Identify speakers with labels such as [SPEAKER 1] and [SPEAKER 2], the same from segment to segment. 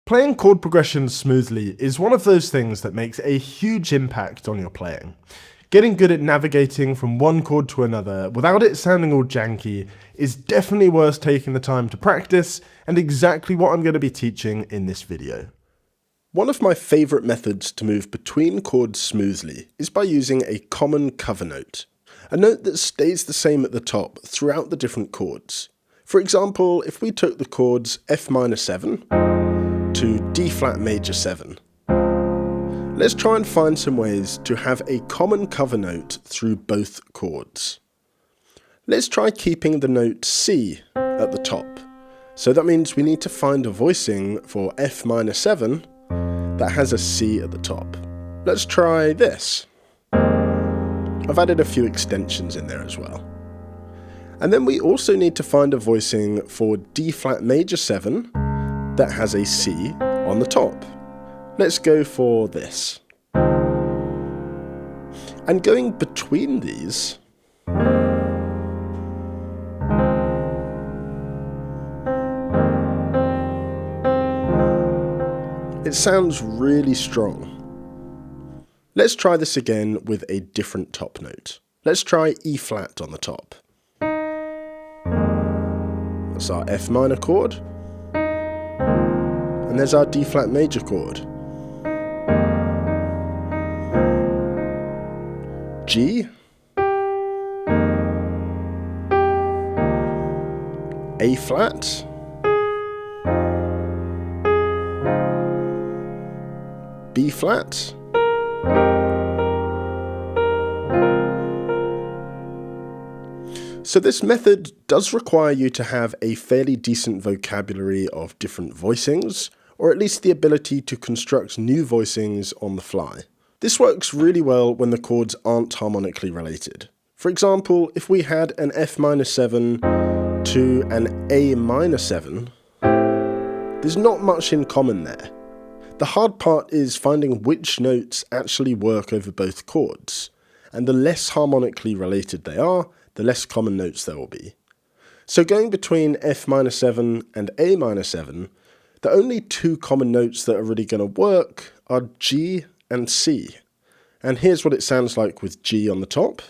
[SPEAKER 1] Playing chord progressions smoothly is one of those things that makes a huge impact on your playing. Getting good at navigating from one chord to another without it sounding all janky is definitely worth taking the time to practice, and exactly what I'm going to be teaching in this video. One of my favourite methods to move between chords smoothly is by using a common cover note, a note that stays the same at the top throughout the different chords. For example, if we took the chords F minor 7 to D flat major 7, let's try and find some ways to have a common cover note through both chords. Let's try keeping the note C at the top. So that means we need to find a voicing for F minor 7 that has a C at the top. Let's try this. I've added a few extensions in there as well. And then we also need to find a voicing for D flat major 7 that has a C on the top. Let's go for this. And going between these, it sounds really strong. Let's try this again with a different top note. Let's try E flat on the top. That's our F minor chord. And there's our D flat major chord. G, A flat, B flat, so this method does require you to have a fairly decent vocabulary of different voicings, or at least the ability to construct new voicings on the fly. This works really well when the chords aren't harmonically related. For example, if we had an F minor 7 to an A minor 7, there's not much in common there. The hard part is finding which notes actually work over both chords, and the less harmonically related they are, the less common notes there will be. So going between F minor 7 and A minor 7, the only two common notes that are really going to work are G and C. And here's what it sounds like with G on the top.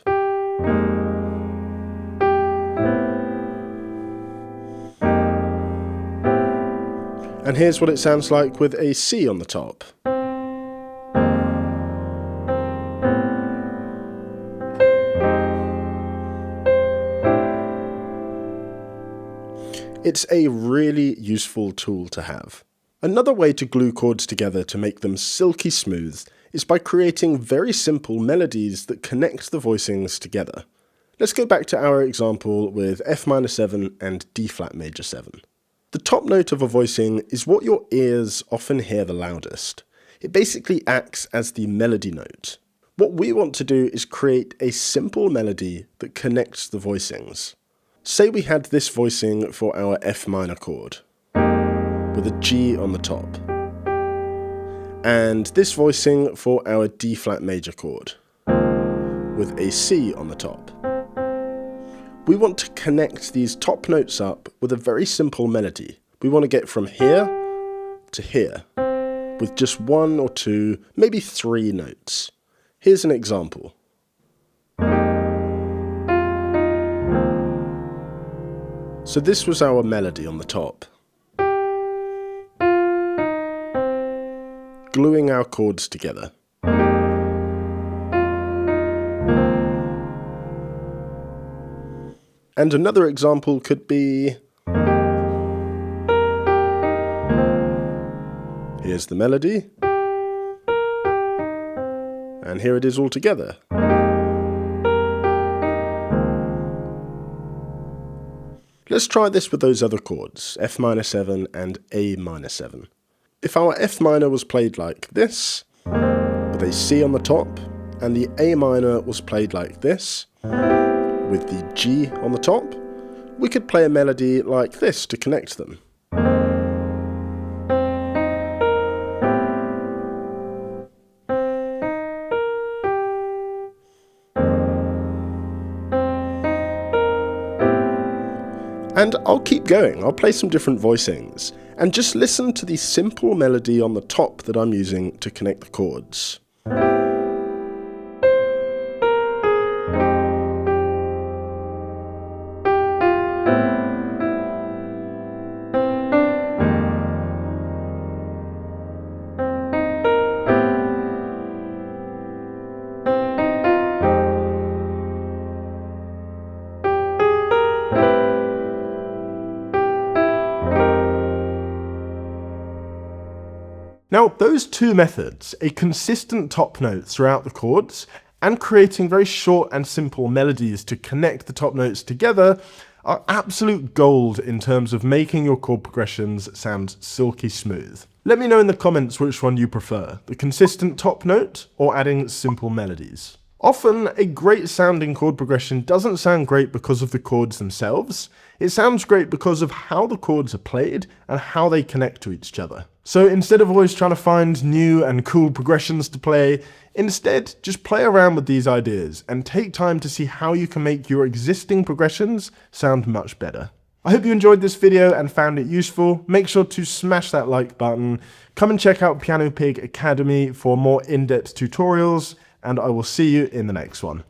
[SPEAKER 1] And here's what it sounds like with a C on the top. It's a really useful tool to have. Another way to glue chords together to make them silky smooth is by creating very simple melodies that connect the voicings together. Let's go back to our example with F minor 7 and D flat major 7. The top note of a voicing is what your ears often hear the loudest. It basically acts as the melody note. What we want to do is create a simple melody that connects the voicings. Say we had this voicing for our F minor chord, with a G on the top, and this voicing for our D flat major chord, with a C on the top. We want to connect these top notes up with a very simple melody. We want to get from here to here, with just one or two, maybe three notes. Here's an example. So this was our melody on the top. Gluing our chords together. And another example could be... Here's the melody. And here it is all together. Let's try this with those other chords, F minor 7 and A minor 7. If our F minor was played like this, with a C on the top, and the A minor was played like this, with the G on the top, we could play a melody like this to connect them. And I'll keep going, I'll play some different voicings, And just listen to the simple melody on the top that I'm using to connect the chords. Now, those two methods, a consistent top note throughout the chords and creating very short and simple melodies to connect the top notes together, are absolute gold in terms of making your chord progressions sound silky smooth. Let me know in the comments which one you prefer, the consistent top note or adding simple melodies. Often, a great sounding chord progression doesn't sound great because of the chords themselves. It sounds great because of how the chords are played and how they connect to each other. So instead of always trying to find new and cool progressions to play, instead just play around with these ideas and take time to see how you can make your existing progressions sound much better. I hope you enjoyed this video and found it useful. Make sure to smash that like button. Come and check out Piano Pig Academy for more in-depth tutorials, and I will see you in the next one.